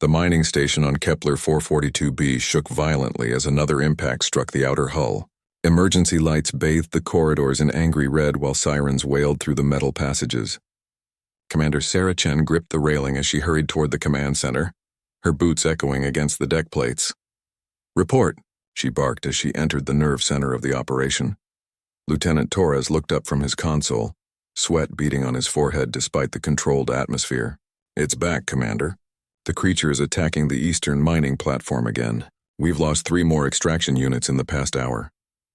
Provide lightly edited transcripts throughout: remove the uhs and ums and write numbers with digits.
The mining station on Kepler 442b shook violently as another impact struck the outer hull. Emergency lights bathed the corridors in angry red while sirens wailed through the metal passages. Commander Sarah Chen gripped the railing as she hurried toward the command center, her boots echoing against the deck plates. "Report," she barked as she entered the nerve center of the operation. Lieutenant Torres looked up from his console, sweat beading on his forehead despite the controlled atmosphere. "It's back, Commander. The creature is attacking the eastern mining platform again. We've lost 3 more extraction units in the past hour."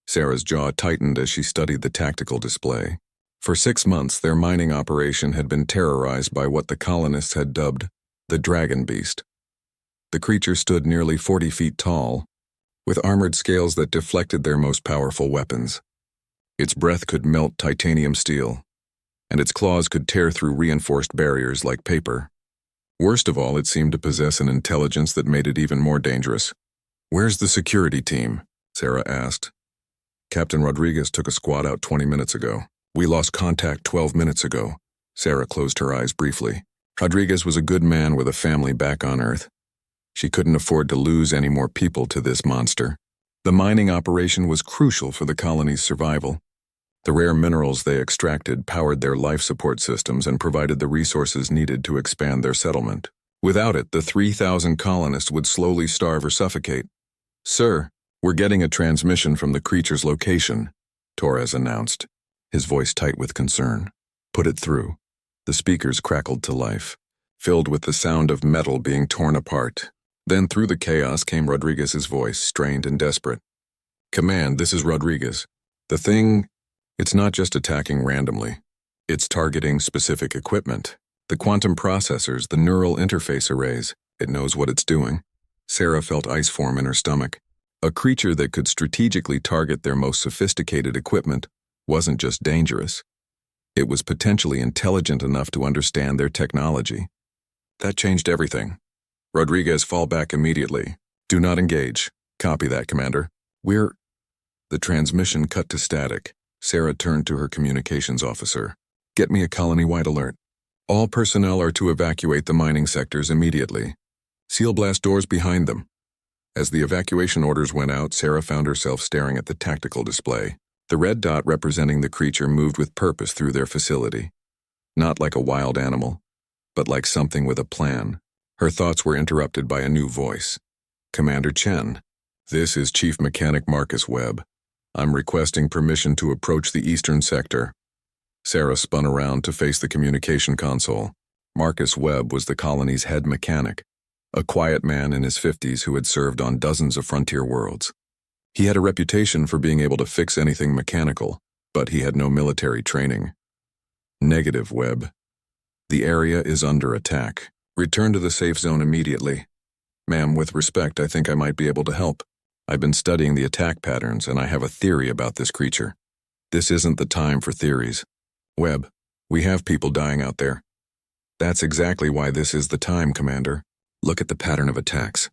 Sarah's jaw tightened as she studied the tactical display. For 6 months, their mining operation had been terrorized by what the colonists had dubbed the Dragon Beast. The creature stood nearly 40 feet tall, with armored scales that deflected their most powerful weapons. Its breath could melt titanium steel, and its claws could tear through reinforced barriers like paper. Worst of all, it seemed to possess an intelligence that made it even more dangerous. "Where's the security team?" Sarah asked. "Captain Rodriguez took a squad out 20 minutes ago. We lost contact 12 minutes ago." Sarah closed her eyes briefly. Rodriguez was a good man with a family back on Earth. She couldn't afford to lose any more people to this monster. The mining operation was crucial for the colony's survival. The rare minerals they extracted powered their life support systems and provided the resources needed to expand their settlement. Without it, the 3,000 colonists would slowly starve or suffocate. "Sir, we're getting a transmission from the creature's location," Torres announced, his voice tight with concern. "Put it through." The speakers crackled to life, filled with the sound of metal being torn apart. Then through the chaos came Rodriguez's voice, strained and desperate. "Command, this is Rodriguez. The thing, it's not just attacking randomly. It's targeting specific equipment. The quantum processors, the neural interface arrays. It knows what it's doing." Sarah felt ice form in her stomach. A creature that could strategically target their most sophisticated equipment wasn't just dangerous. It was potentially intelligent enough to understand their technology. That changed everything. "Rodriguez, fall back immediately. Do not engage." "Copy that, Commander." The transmission cut to static. Sarah turned to her communications officer. "Get me a colony-wide alert. All personnel are to evacuate the mining sectors immediately. Seal blast doors behind them." As the evacuation orders went out, Sarah found herself staring at the tactical display. The red dot representing the creature moved with purpose through their facility. Not like a wild animal, but like something with a plan. Her thoughts were interrupted by a new voice. "Commander Chen, this is Chief Mechanic Marcus Webb. I'm requesting permission to approach the eastern sector." Sarah spun around to face the communication console. Marcus Webb was the colony's head mechanic, a quiet man in his 50s who had served on dozens of frontier worlds. He had a reputation for being able to fix anything mechanical, but he had no military training. "Negative, Webb. The area is under attack. Return to the safe zone immediately." "Ma'am, with respect, I think I might be able to help. I've been studying the attack patterns, and I have a theory about this creature." "This isn't the time for theories. Webb, we have people dying out there." "That's exactly why this is the time, Commander. Look at the pattern of attacks.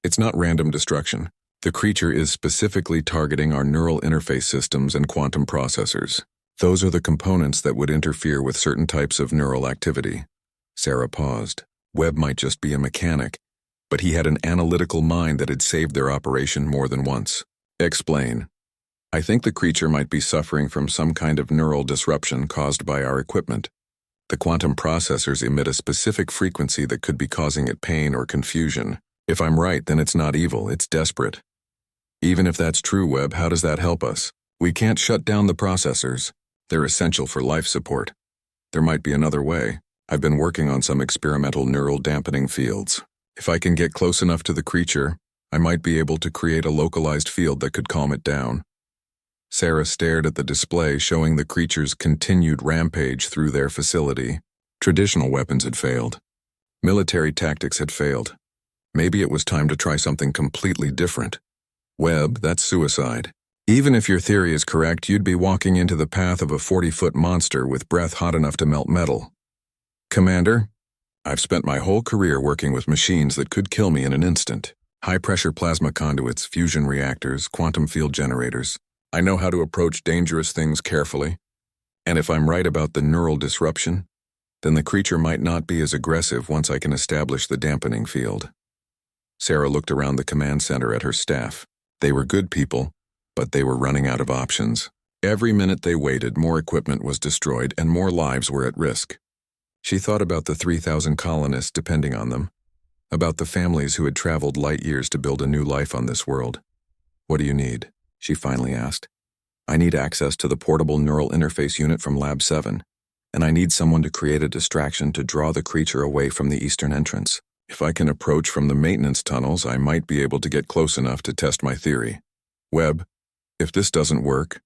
It's not random destruction. The creature is specifically targeting our neural interface systems and quantum processors. Those are the components that would interfere with certain types of neural activity." Sarah paused. Webb might just be a mechanic, but he had an analytical mind that had saved their operation more than once. "Explain." "I think the creature might be suffering from some kind of neural disruption caused by our equipment. The quantum processors emit a specific frequency that could be causing it pain or confusion. If I'm right, then it's not evil, it's desperate." "Even if that's true, Webb, how does that help us? We can't shut down the processors. They're essential for life support. There might be another way. I've been working on some experimental neural dampening fields. If I can get close enough to the creature, I might be able to create a localized field that could calm it down." Sarah stared at the display showing the creature's continued rampage through their facility. Traditional weapons had failed. Military tactics had failed. Maybe it was time to try something completely different. "Webb, that's suicide. Even if your theory is correct, you'd be walking into the path of a 40-foot monster with breath hot enough to melt metal." "Commander, I've spent my whole career working with machines that could kill me in an instant. High-pressure plasma conduits, fusion reactors, quantum field generators. I know how to approach dangerous things carefully. And if I'm right about the neural disruption, then the creature might not be as aggressive once I can establish the dampening field." Sarah looked around the command center at her staff. They were good people, but they were running out of options. Every minute they waited, more equipment was destroyed and more lives were at risk. She thought about the 3,000 colonists depending on them, about the families who had traveled light years to build a new life on this world. "What do you need?" she finally asked. "I need access to the portable neural interface unit from Lab 7, and I need someone to create a distraction to draw the creature away from the eastern entrance. If I can approach from the maintenance tunnels, I might be able to get close enough to test my theory. Webb, if this doesn't work,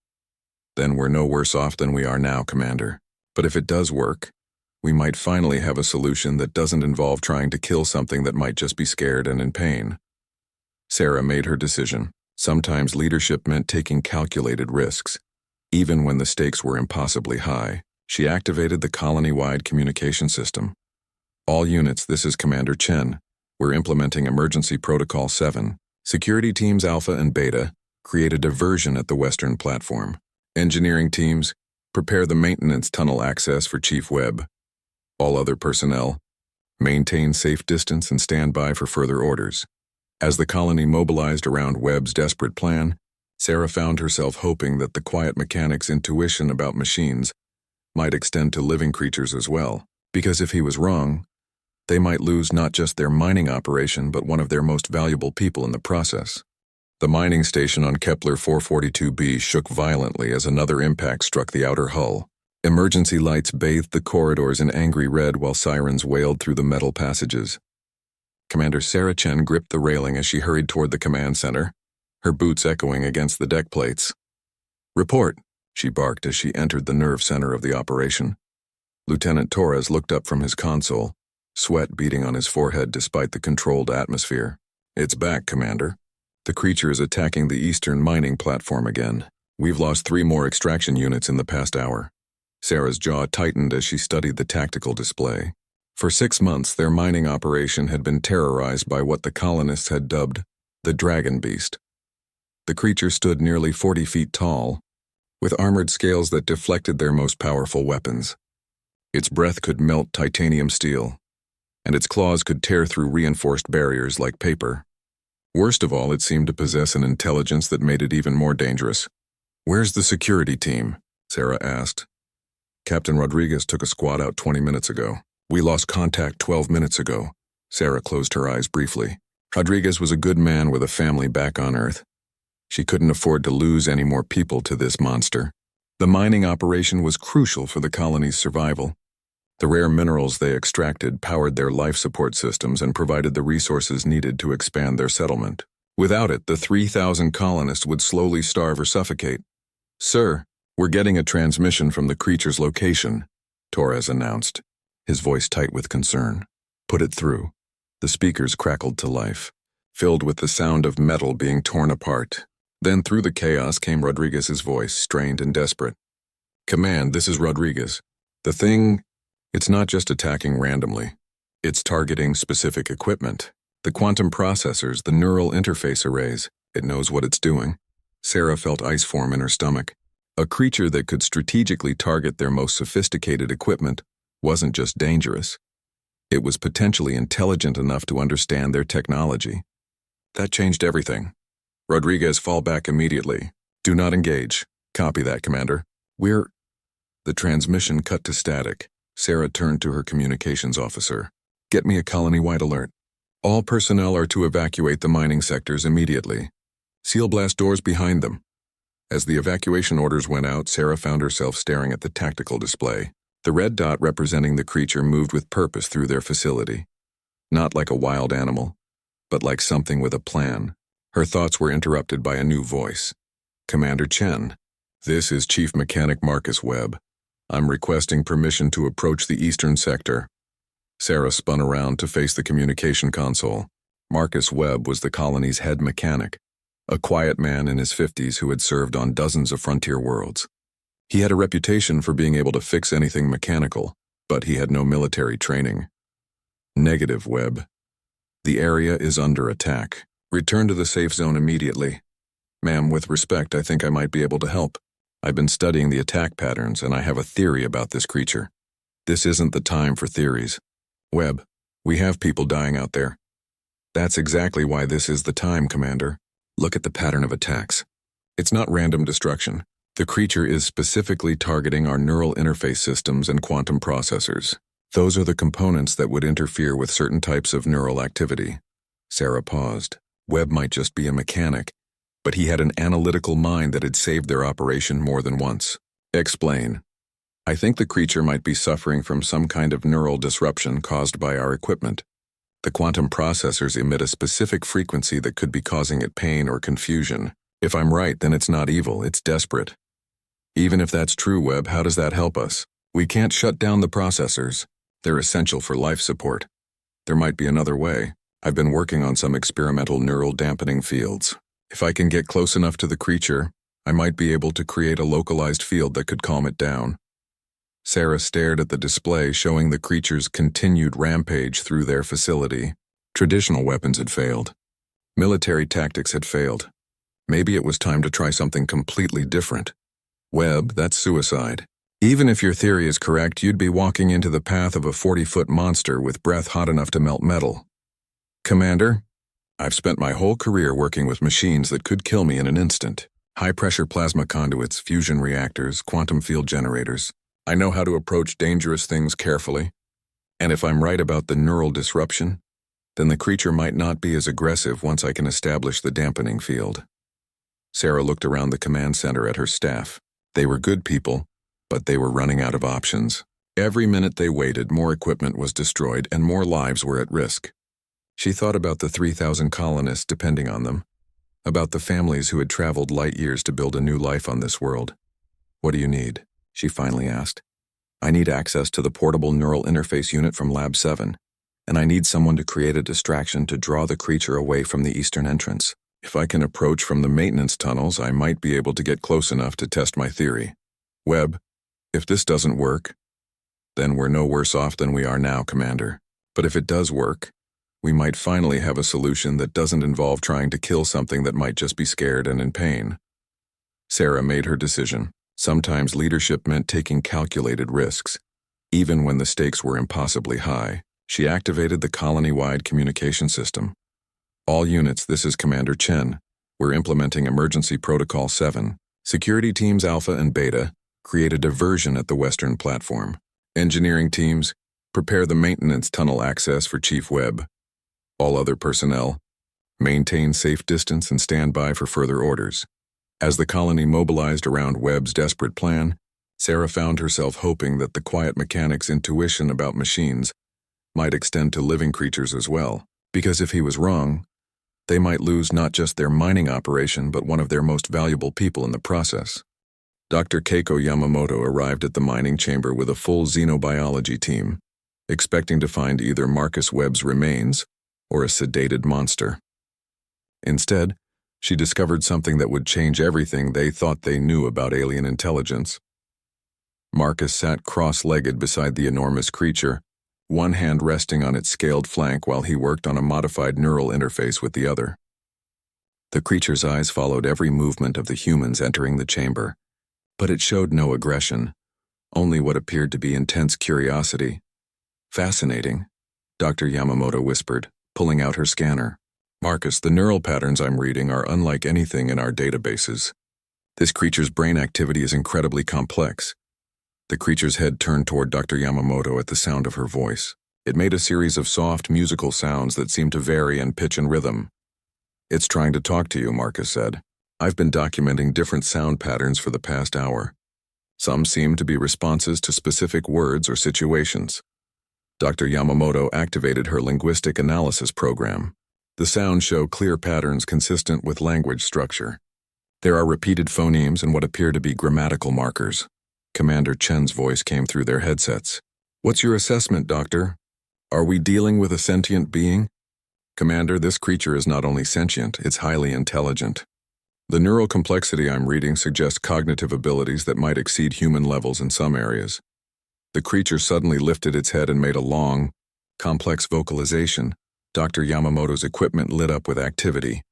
then we're no worse off than we are now, Commander. But if it does work, we might finally have a solution that doesn't involve trying to kill something that might just be scared and in pain." Sarah made her decision. Sometimes leadership meant taking calculated risks, even when the stakes were impossibly high. She activated the colony-wide communication system. "All units, this is Commander Chen. We're implementing Emergency Protocol 7. Security Teams Alpha and Beta create a diversion at the western platform. Engineering teams, prepare the maintenance tunnel access for Chief Webb. All other personnel, maintain safe distance and stand by for further orders." As the colony mobilized around Webb's desperate plan, Sarah found herself hoping that the quiet mechanic's intuition about machines might extend to living creatures as well, because if he was wrong, they might lose not just their mining operation but one of their most valuable people in the process. The mining station on Kepler 442b shook violently as another impact struck the outer hull. Emergency lights bathed the corridors in angry red while sirens wailed through the metal passages. Commander Sarah Chen gripped the railing as she hurried toward the command center, her boots echoing against the deck plates. "Report," she barked as she entered the nerve center of the operation. Lieutenant Torres looked up from his console, sweat beading on his forehead despite the controlled atmosphere. "It's back, Commander. The creature is attacking the eastern mining platform again. We've lost 3 more extraction units in the past hour." Sarah's jaw tightened as she studied the tactical display. For 6 months, their mining operation had been terrorized by what the colonists had dubbed the Dragon Beast. The creature stood nearly 40 feet tall, with armored scales that deflected their most powerful weapons. Its breath could melt titanium steel, and its claws could tear through reinforced barriers like paper. Worst of all, it seemed to possess an intelligence that made it even more dangerous. "Where's the security team?" Sarah asked. "Captain Rodriguez took a squad out 20 minutes ago. We lost contact 12 minutes ago." Sarah closed her eyes briefly. Rodriguez was a good man with a family back on Earth. She couldn't afford to lose any more people to this monster. The mining operation was crucial for the colony's survival. The rare minerals they extracted powered their life support systems and provided the resources needed to expand their settlement. Without it, the 3,000 colonists would slowly starve or suffocate. "Sir, we're getting a transmission from the creature's location," Torres announced, his voice tight with concern. "Put it through." The speakers crackled to life, filled with the sound of metal being torn apart. Then through the chaos came Rodriguez's voice, strained and desperate. "Command, this is Rodriguez. The thing, it's not just attacking randomly. It's targeting specific equipment. The quantum processors, the neural interface arrays. It knows what it's doing." Sarah felt ice form in her stomach. A creature that could strategically target their most sophisticated equipment wasn't just dangerous. It was potentially intelligent enough to understand their technology. That changed everything. "Rodriguez, fall back immediately. Do not engage." "Copy that, Commander. We're—" The transmission cut to static. Sarah turned to her communications officer. "Get me a colony-wide alert. All personnel are to evacuate the mining sectors immediately. Seal blast doors behind them." As the evacuation orders went out, Sarah found herself staring at the tactical display. The red dot representing the creature moved with purpose through their facility. Not like a wild animal, but like something with a plan. Her thoughts were interrupted by a new voice. "Commander Chen, this is Chief Mechanic Marcus Webb. I'm requesting permission to approach the eastern sector." Sarah spun around to face the communication console. Marcus Webb was the colony's head mechanic, a quiet man in his 50s who had served on dozens of frontier worlds. He had a reputation for being able to fix anything mechanical, but he had no military training. "Negative, Webb. The area is under attack. Return to the safe zone immediately." "Ma'am, with respect, I think I might be able to help. I've been studying the attack patterns, and I have a theory about this creature." "This isn't the time for theories. Webb, we have people dying out there. That's exactly why this is the time, Commander. Look at the pattern of attacks. It's not random destruction. The creature is specifically targeting our neural interface systems and quantum processors. Those are the components that would interfere with certain types of neural activity. Sarah paused. Webb might just be a mechanic, but he had an analytical mind that had saved their operation more than once. Explain. I think the creature might be suffering from some kind of neural disruption caused by our equipment. The quantum processors emit a specific frequency that could be causing it pain or confusion. If I'm right, then it's not evil, it's desperate. Even if that's true, Webb, how does that help us? We can't shut down the processors. They're essential for life support. There might be another way. I've been working on some experimental neural dampening fields. If I can get close enough to the creature, I might be able to create a localized field that could calm it down. Sarah stared at the display showing the creature's continued rampage through their facility. Traditional weapons had failed. Military tactics had failed. Maybe it was time to try something completely different. Webb, that's suicide. Even if your theory is correct, you'd be walking into the path of a 40-foot monster with breath hot enough to melt metal. Commander, I've spent my whole career working with machines that could kill me in an instant. High-pressure plasma conduits, fusion reactors, quantum field generators. I know how to approach dangerous things carefully. And if I'm right about the neural disruption, then the creature might not be as aggressive once I can establish the dampening field. Sarah looked around the command center at her staff. They were good people, but they were running out of options. Every minute they waited, more equipment was destroyed and more lives were at risk. She thought about the 3,000 colonists depending on them, about the families who had traveled light years to build a new life on this world. What do you need? She finally asked. I need access to the portable neural interface unit from Lab 7, and I need someone to create a distraction to draw the creature away from the eastern entrance. If I can approach from the maintenance tunnels, I might be able to get close enough to test my theory. Webb, if this doesn't work, then we're no worse off than we are now, Commander. But if it does work, we might finally have a solution that doesn't involve trying to kill something that might just be scared and in pain. Sarah made her decision. Sometimes leadership meant taking calculated risks, even when the stakes were impossibly high. She activated the colony-wide communication system. All units, this is Commander Chen. We're implementing Emergency Protocol 7. Security teams Alpha and Beta create a diversion at the western platform. Engineering teams prepare the maintenance tunnel access for Chief Webb. All other personnel maintain safe distance and stand by for further orders. As the colony mobilized around Webb's desperate plan, Sarah found herself hoping that the quiet mechanic's intuition about machines might extend to living creatures as well, because if he was wrong, they might lose not just their mining operation but one of their most valuable people in the process. Dr. Keiko Yamamoto arrived at the mining chamber with a full xenobiology team, expecting to find either Marcus Webb's remains or a sedated monster. Instead, she discovered something that would change everything they thought they knew about alien intelligence. Marcus sat cross-legged beside the enormous creature, one hand resting on its scaled flank while he worked on a modified neural interface with the other. The creature's eyes followed every movement of the humans entering the chamber, but it showed no aggression, only what appeared to be intense curiosity. Fascinating, Dr. Yamamoto whispered, pulling out her scanner. Marcus, the neural patterns I'm reading are unlike anything in our databases. This creature's brain activity is incredibly complex. The creature's head turned toward Dr. Yamamoto at the sound of her voice. It made a series of soft, musical sounds that seemed to vary in pitch and rhythm. It's trying to talk to you, Marcus said. I've been documenting different sound patterns for the past hour. Some seem to be responses to specific words or situations. Dr. Yamamoto activated her linguistic analysis program. The sounds show clear patterns consistent with language structure. There are repeated phonemes and what appear to be grammatical markers. Commander Chen's voice came through their headsets. What's your assessment, Doctor? Are we dealing with a sentient being? Commander, this creature is not only sentient, it's highly intelligent. The neural complexity I'm reading suggests cognitive abilities that might exceed human levels in some areas. The creature suddenly lifted its head and made a long, complex vocalization. Dr. Yamamoto's equipment lit up with activity.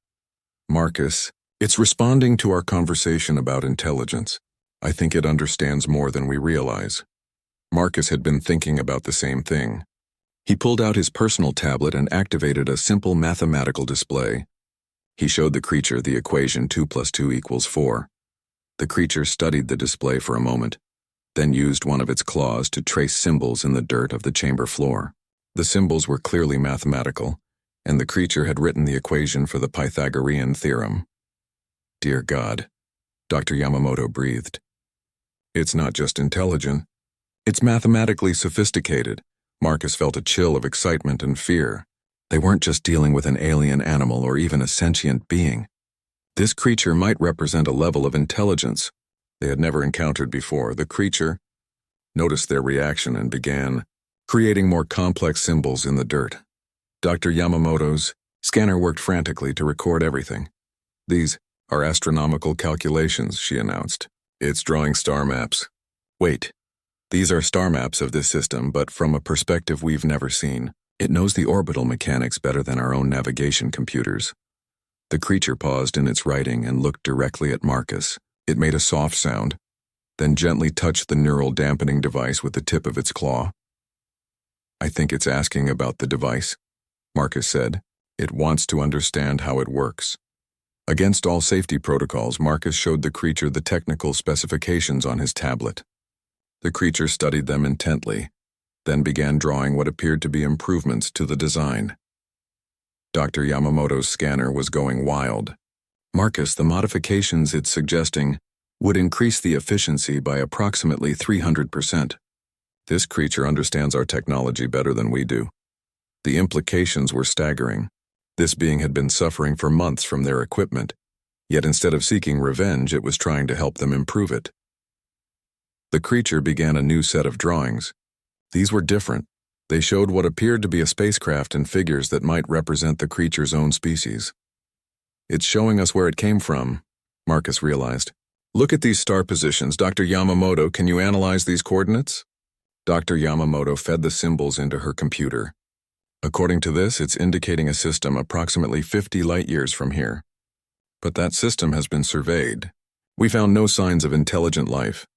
Marcus, it's responding to our conversation about intelligence. I think it understands more than we realize. Marcus had been thinking about the same thing. He pulled out his personal tablet and activated a simple mathematical display. He showed the creature the equation 2 + 2 = 4. The creature studied the display for a moment, then used one of its claws to trace symbols in the dirt of the chamber floor. The symbols were clearly mathematical, and the creature had written the equation for the Pythagorean theorem. Dear God, Dr. Yamamoto breathed. It's not just intelligent. It's mathematically sophisticated. Marcus felt a chill of excitement and fear. They weren't just dealing with an alien animal or even a sentient being. This creature might represent a level of intelligence they had never encountered before. The creature noticed their reaction and began creating more complex symbols in the dirt. Dr. Yamamoto's scanner worked frantically to record everything. These are astronomical calculations, she announced. It's drawing star maps. Wait, these are star maps of this system, but from a perspective we've never seen. It knows the orbital mechanics better than our own navigation computers. The creature paused in its writing and looked directly at Marcus. It made a soft sound, then gently touched the neural dampening device with the tip of its claw. I think it's asking about the device, Marcus said. It wants to understand how it works. Against all safety protocols, Marcus showed the creature the technical specifications on his tablet. The creature studied them intently, then began drawing what appeared to be improvements to the design. Dr. Yamamoto's scanner was going wild. Marcus, the modifications it's suggesting would increase the efficiency by approximately 300%. This creature understands our technology better than we do. The implications were staggering. This being had been suffering for months from their equipment, yet instead of seeking revenge, it was trying to help them improve it. The creature began a new set of drawings. These were different. They showed what appeared to be a spacecraft and figures that might represent the creature's own species. It's showing us where it came from, Marcus realized. Look at these star positions. Dr. Yamamoto, can you analyze these coordinates? Dr. Yamamoto fed the symbols into her computer. According to this, it's indicating a system approximately 50 light-years from here. But that system has been surveyed. We found no signs of intelligent life.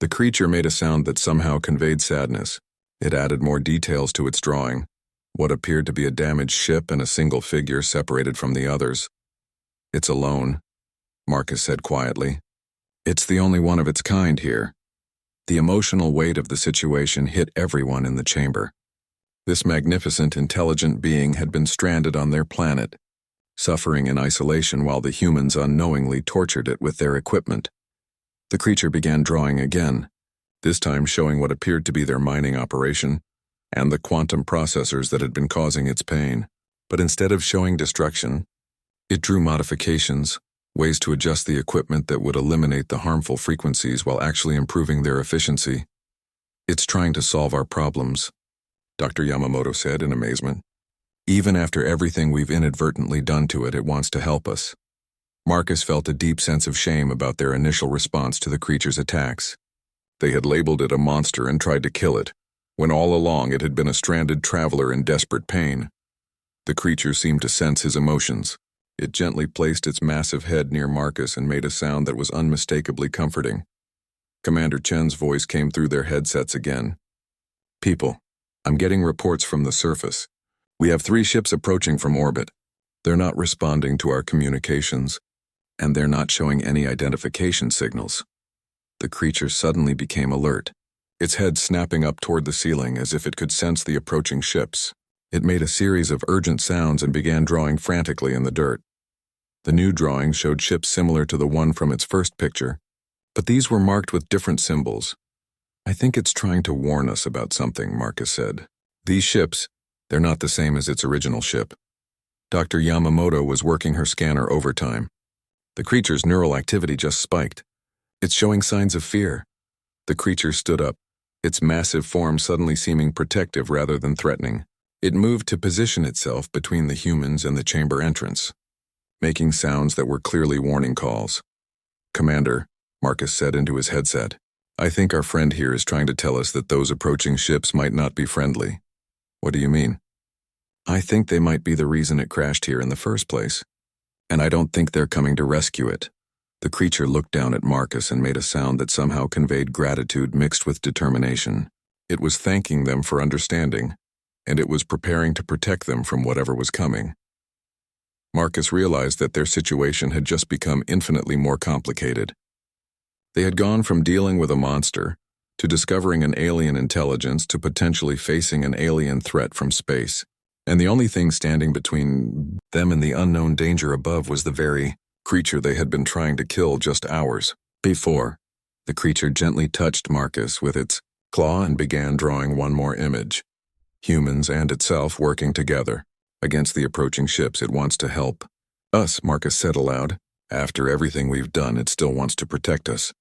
The creature made a sound that somehow conveyed sadness. It added more details to its drawing, what appeared to be a damaged ship and a single figure separated from the others. It's alone, Marcus said quietly. It's the only one of its kind here. The emotional weight of the situation hit everyone in the chamber. This magnificent, intelligent being had been stranded on their planet, suffering in isolation while the humans unknowingly tortured it with their equipment. The creature began drawing again, this time showing what appeared to be their mining operation and the quantum processors that had been causing its pain. But instead of showing destruction, it drew modifications, ways to adjust the equipment that would eliminate the harmful frequencies while actually improving their efficiency. It's trying to solve our problems, Dr. Yamamoto said in amazement. Even after everything we've inadvertently done to it, it wants to help us. Marcus felt a deep sense of shame about their initial response to the creature's attacks. They had labeled it a monster and tried to kill it, when all along it had been a stranded traveler in desperate pain. The creature seemed to sense his emotions. It gently placed its massive head near Marcus and made a sound that was unmistakably comforting. Commander Chen's voice came through their headsets again. People, I'm getting reports from the surface. We have 3 ships approaching from orbit. They're not responding to our communications, and they're not showing any identification signals. The creature suddenly became alert, its head snapping up toward the ceiling as if it could sense the approaching ships. It made a series of urgent sounds and began drawing frantically in the dirt. The new drawings showed ships similar to the one from its first picture, but these were marked with different symbols. I think it's trying to warn us about something, Marcus said. These ships, they're not the same as its original ship. Dr. Yamamoto was working her scanner overtime. The creature's neural activity just spiked. It's showing signs of fear. The creature stood up, its massive form suddenly seeming protective rather than threatening. It moved to position itself between the humans and the chamber entrance, making sounds that were clearly warning calls. Commander, Marcus said into his headset, I think our friend here is trying to tell us that those approaching ships might not be friendly. What do you mean? I think they might be the reason it crashed here in the first place, and I don't think they're coming to rescue it. The creature looked down at Marcus and made a sound that somehow conveyed gratitude mixed with determination. It was thanking them for understanding. and it was preparing to protect them from whatever was coming. Marcus realized that their situation had just become infinitely more complicated. They had gone from dealing with a monster to discovering an alien intelligence to potentially facing an alien threat from space. And the only thing standing between them and the unknown danger above was the very creature they had been trying to kill just hours before. The creature gently touched Marcus with its claw and began drawing one more image. Humans and itself working together against the approaching ships. It wants to help us, Marcus said aloud. After everything we've done, it still wants to protect us.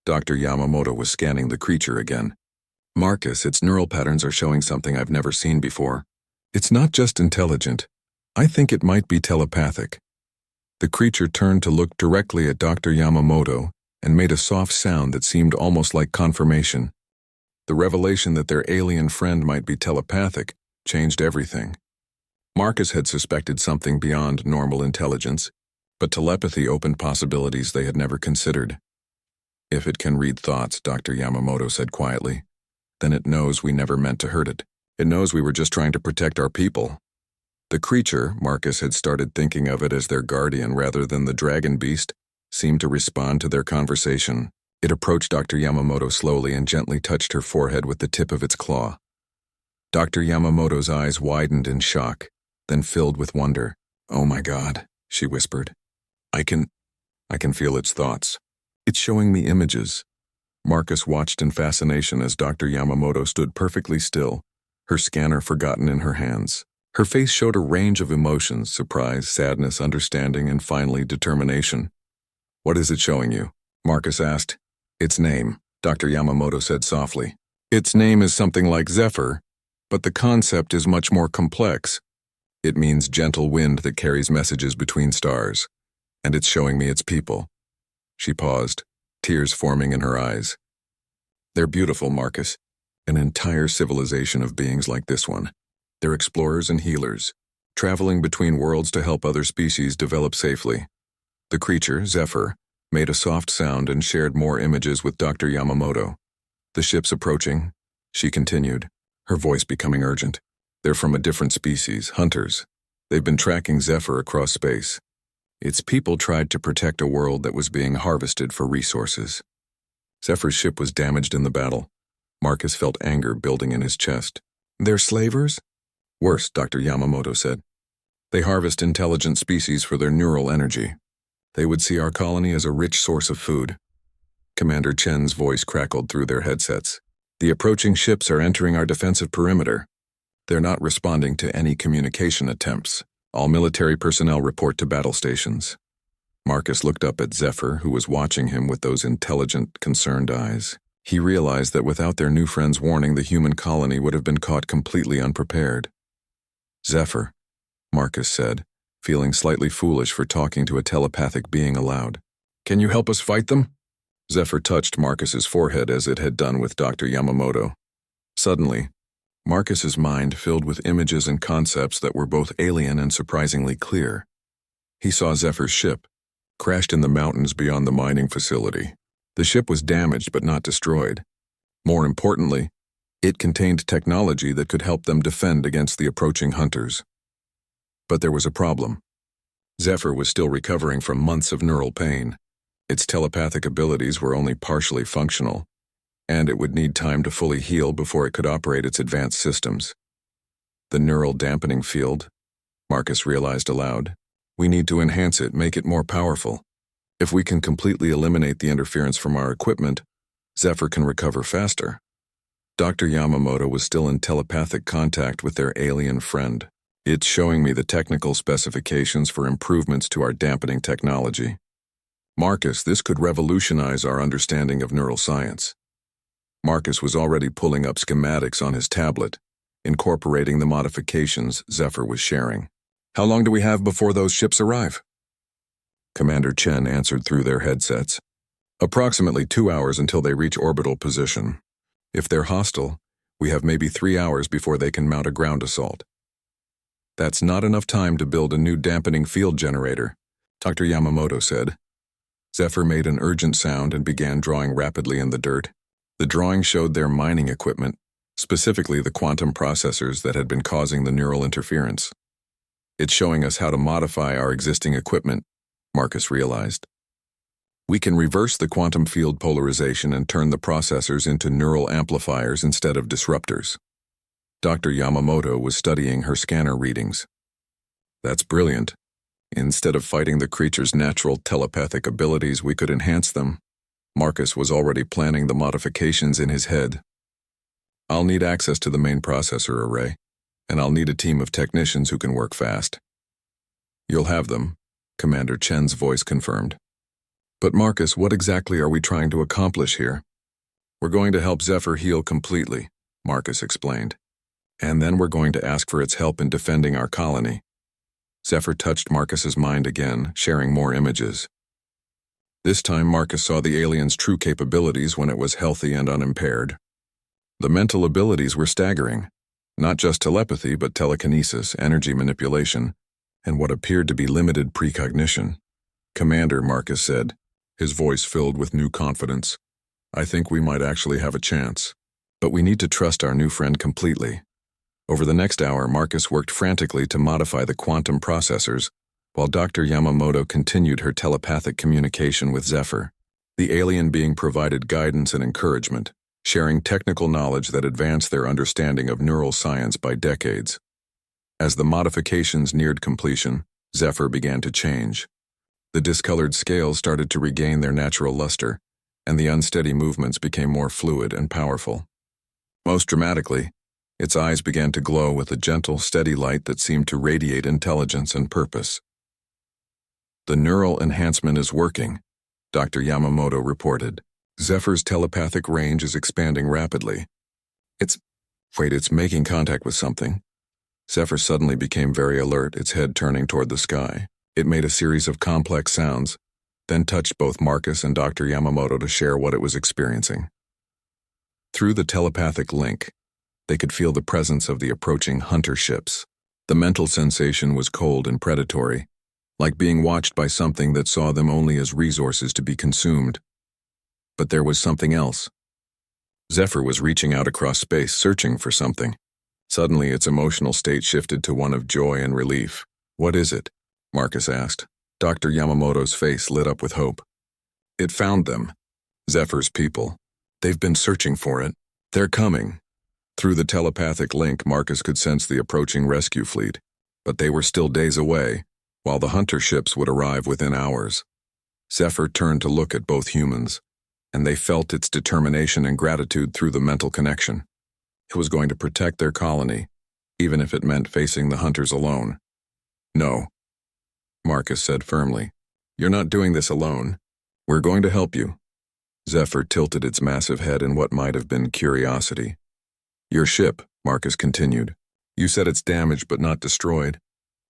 Dr. Yamamoto was scanning the creature again. Marcus, its neural patterns are showing something I've never seen before. It's not just intelligent. I think it might be telepathic. The creature turned to look directly at Dr. Yamamoto and made a soft sound that seemed almost like confirmation. The revelation that their alien friend might be telepathic changed everything. Marcus had suspected something beyond normal intelligence, but telepathy opened possibilities they had never considered. If it can read thoughts, Dr. Yamamoto said quietly, then it knows we never meant to hurt it. It knows we were just trying to protect our people. The creature, Marcus had started thinking of it as their guardian rather than the dragon beast, seemed to respond to their conversation. It approached Dr. Yamamoto slowly and gently touched her forehead with the tip of its claw. Dr. Yamamoto's eyes widened in shock, then filled with wonder. "Oh my God," she whispered. I can feel its thoughts. It's showing me images." Marcus watched in fascination as Dr. Yamamoto stood perfectly still, her scanner forgotten in her hands. Her face showed a range of emotions: surprise, sadness, understanding, and finally determination. "What is it showing you?" Marcus asked. "Its name," Dr. Yamamoto said softly. "Its name is something like Zephyr, but the concept is much more complex. It means gentle wind that carries messages between stars, and it's showing me its people." She paused, tears forming in her eyes. "They're beautiful, Marcus. An entire civilization of beings like this one. They're explorers and healers, traveling between worlds to help other species develop safely." The creature, Zephyr, made a soft sound and shared more images with Dr. Yamamoto. "The ship's approaching," she continued, her voice becoming urgent. "They're from a different species, hunters. They've been tracking Zephyr across space. Its people tried to protect a world that was being harvested for resources. Zephyr's ship was damaged in the battle." Marcus felt anger building in his chest. "They're slavers?" "Worse," Dr. Yamamoto said. "They harvest intelligent species for their neural energy. They would see our colony as a rich source of food." Commander Chen's voice crackled through their headsets. "The approaching ships are entering our defensive perimeter. They're not responding to any communication attempts. All military personnel report to battle stations." Marcus looked up at Zephyr, who was watching him with those intelligent, concerned eyes. He realized that without their new friend's warning, the human colony would have been caught completely unprepared. "Zephyr," Marcus said, feeling slightly foolish for talking to a telepathic being aloud. "Can you help us fight them?" Zephyr touched Marcus's forehead as it had done with Dr. Yamamoto. Suddenly, Marcus's mind filled with images and concepts that were both alien and surprisingly clear. He saw Zephyr's ship, crashed in the mountains beyond the mining facility. The ship was damaged but not destroyed. More importantly, it contained technology that could help them defend against the approaching hunters. But there was a problem. Zephyr was still recovering from months of neural pain. Its telepathic abilities were only partially functional, and it would need time to fully heal before it could operate its advanced systems. "The neural dampening field," Marcus realized aloud. "We need to enhance it, make it more powerful. If we can completely eliminate the interference from our equipment, Zephyr can recover faster." Dr. Yamamoto was still in telepathic contact with their alien friend. "It's showing me the technical specifications for improvements to our dampening technology. Marcus, this could revolutionize our understanding of neuroscience." Marcus was already pulling up schematics on his tablet, incorporating the modifications Zephyr was sharing. "How long do we have before those ships arrive?" Commander Chen answered through their headsets. "Approximately 2 hours until they reach orbital position. If they're hostile, we have maybe 3 hours before they can mount a ground assault." "That's not enough time to build a new dampening field generator," Dr. Yamamoto said. Zephyr made an urgent sound and began drawing rapidly in the dirt. The drawing showed their mining equipment, specifically the quantum processors that had been causing the neural interference. It's showing us how to modify our existing equipment, Marcus realized. We can reverse the quantum field polarization and turn the processors into neural amplifiers instead of disruptors. Dr. Yamamoto was studying her scanner readings. That's brilliant. Instead of fighting the creature's natural telepathic abilities, we could enhance them. Marcus was already planning the modifications in his head. I'll need access to the main processor array, and I'll need a team of technicians who can work fast. You'll have them, Commander Chen's voice confirmed. But Marcus, what exactly are we trying to accomplish here? We're going to help Zephyr heal completely, Marcus explained. And then we're going to ask for its help in defending our colony. Zephyr touched Marcus's mind again, sharing more images. This time Marcus saw the alien's true capabilities when it was healthy and unimpaired. The mental abilities were staggering. Not just telepathy, but telekinesis, energy manipulation, and what appeared to be limited precognition. Commander, Marcus said, his voice filled with new confidence. I think we might actually have a chance. But we need to trust our new friend completely. Over the next hour, Marcus worked frantically to modify the quantum processors, while Dr. Yamamoto continued her telepathic communication with Zephyr, the alien being provided guidance and encouragement, sharing technical knowledge that advanced their understanding of neural science by decades. As the modifications neared completion, Zephyr began to change. The discolored scales started to regain their natural luster, and the unsteady movements became more fluid and powerful. Most dramatically, its eyes began to glow with a gentle, steady light that seemed to radiate intelligence and purpose. The neural enhancement is working, Dr. Yamamoto reported. Zephyr's telepathic range is expanding rapidly. It's making contact with something. Zephyr suddenly became very alert, its head turning toward the sky. It made a series of complex sounds, then touched both Marcus and Dr. Yamamoto to share what it was experiencing. Through the telepathic link, they could feel the presence of the approaching hunter ships. The mental sensation was cold and predatory, like being watched by something that saw them only as resources to be consumed. But there was something else. Zephyr was reaching out across space, searching for something. Suddenly, its emotional state shifted to one of joy and relief. What is it? Marcus asked. Dr. Yamamoto's face lit up with hope. It found them. Zephyr's people. They've been searching for it. They're coming. Through the telepathic link, Marcus could sense the approaching rescue fleet, but they were still days away, while the hunter ships would arrive within hours. Zephyr turned to look at both humans, and they felt its determination and gratitude through the mental connection. It was going to protect their colony, even if it meant facing the hunters alone. No, Marcus said firmly. You're not doing this alone. We're going to help you. Zephyr tilted its massive head in what might have been curiosity. Your ship, Marcus continued. You said it's damaged but not destroyed.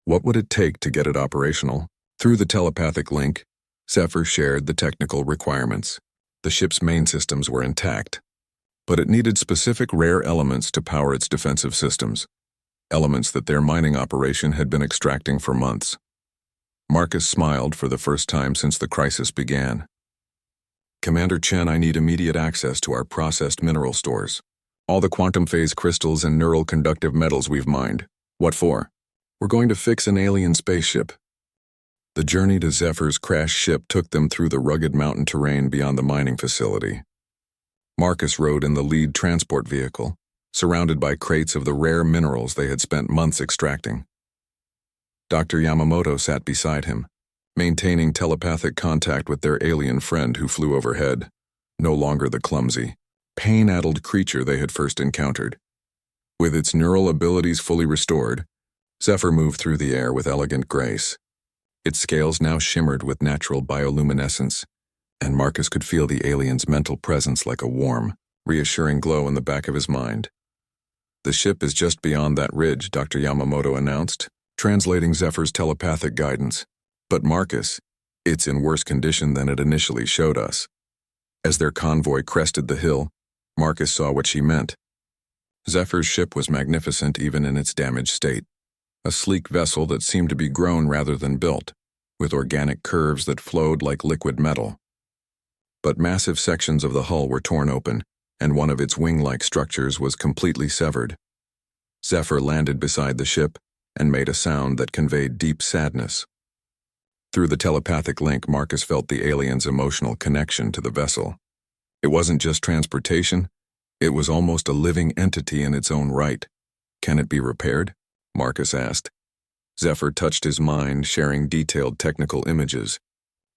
What would it take to get it operational? Through the telepathic link, Zephyr shared the technical requirements. The ship's main systems were intact, but it needed specific rare elements to power its defensive systems, elements that their mining operation had been extracting for months. Marcus smiled for the first time since the crisis began. Commander Chen, I need immediate access to our processed mineral stores. All the quantum phase crystals and neural conductive metals we've mined. What for? We're going to fix an alien spaceship. The journey to Zephyr's crashed ship took them through the rugged mountain terrain beyond the mining facility. Marcus rode in the lead transport vehicle, surrounded by crates of the rare minerals they had spent months extracting. Dr. Yamamoto sat beside him, maintaining telepathic contact with their alien friend who flew overhead, no longer the clumsy, pain-addled creature they had first encountered. With its neural abilities fully restored, Zephyr moved through the air with elegant grace. Its scales now shimmered with natural bioluminescence, and Marcus could feel the alien's mental presence like a warm, reassuring glow in the back of his mind. The ship is just beyond that ridge, Dr. Yamamoto announced, translating Zephyr's telepathic guidance. But Marcus, it's in worse condition than it initially showed us. As their convoy crested the hill, Marcus saw what she meant. Zephyr's ship was magnificent even in its damaged state. A sleek vessel that seemed to be grown rather than built, with organic curves that flowed like liquid metal. But massive sections of the hull were torn open, and one of its wing-like structures was completely severed. Zephyr landed beside the ship and made a sound that conveyed deep sadness. Through the telepathic link, Marcus felt the alien's emotional connection to the vessel. It wasn't just transportation, it was almost a living entity in its own right. "Can it be repaired?" Marcus asked. Zephyr touched his mind, sharing detailed technical images.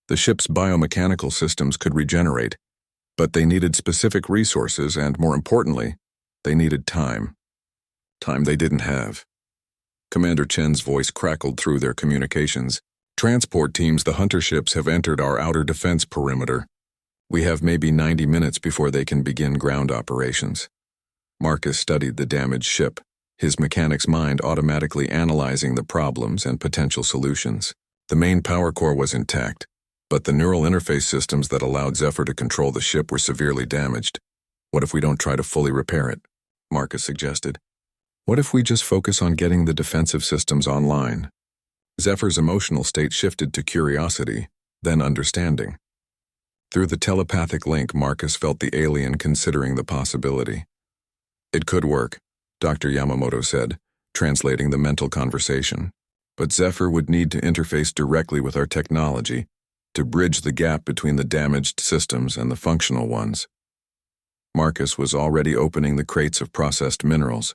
The ship's biomechanical systems could regenerate, but they needed specific resources and, more importantly, they needed time. Time they didn't have. Commander Chen's voice crackled through their communications. "Transport teams, the hunter ships have entered our outer defense perimeter. We have maybe 90 minutes before they can begin ground operations." Marcus studied the damaged ship, his mechanic's mind automatically analyzing the problems and potential solutions. The main power core was intact, but the neural interface systems that allowed Zephyr to control the ship were severely damaged. "What if we don't try to fully repair it?" Marcus suggested. "What if we just focus on getting the defensive systems online?" Zephyr's emotional state shifted to curiosity, then understanding. Through the telepathic link, Marcus felt the alien considering the possibility. "It could work," Dr. Yamamoto said, translating the mental conversation. "But Zephyr would need to interface directly with our technology to bridge the gap between the damaged systems and the functional ones." Marcus was already opening the crates of processed minerals.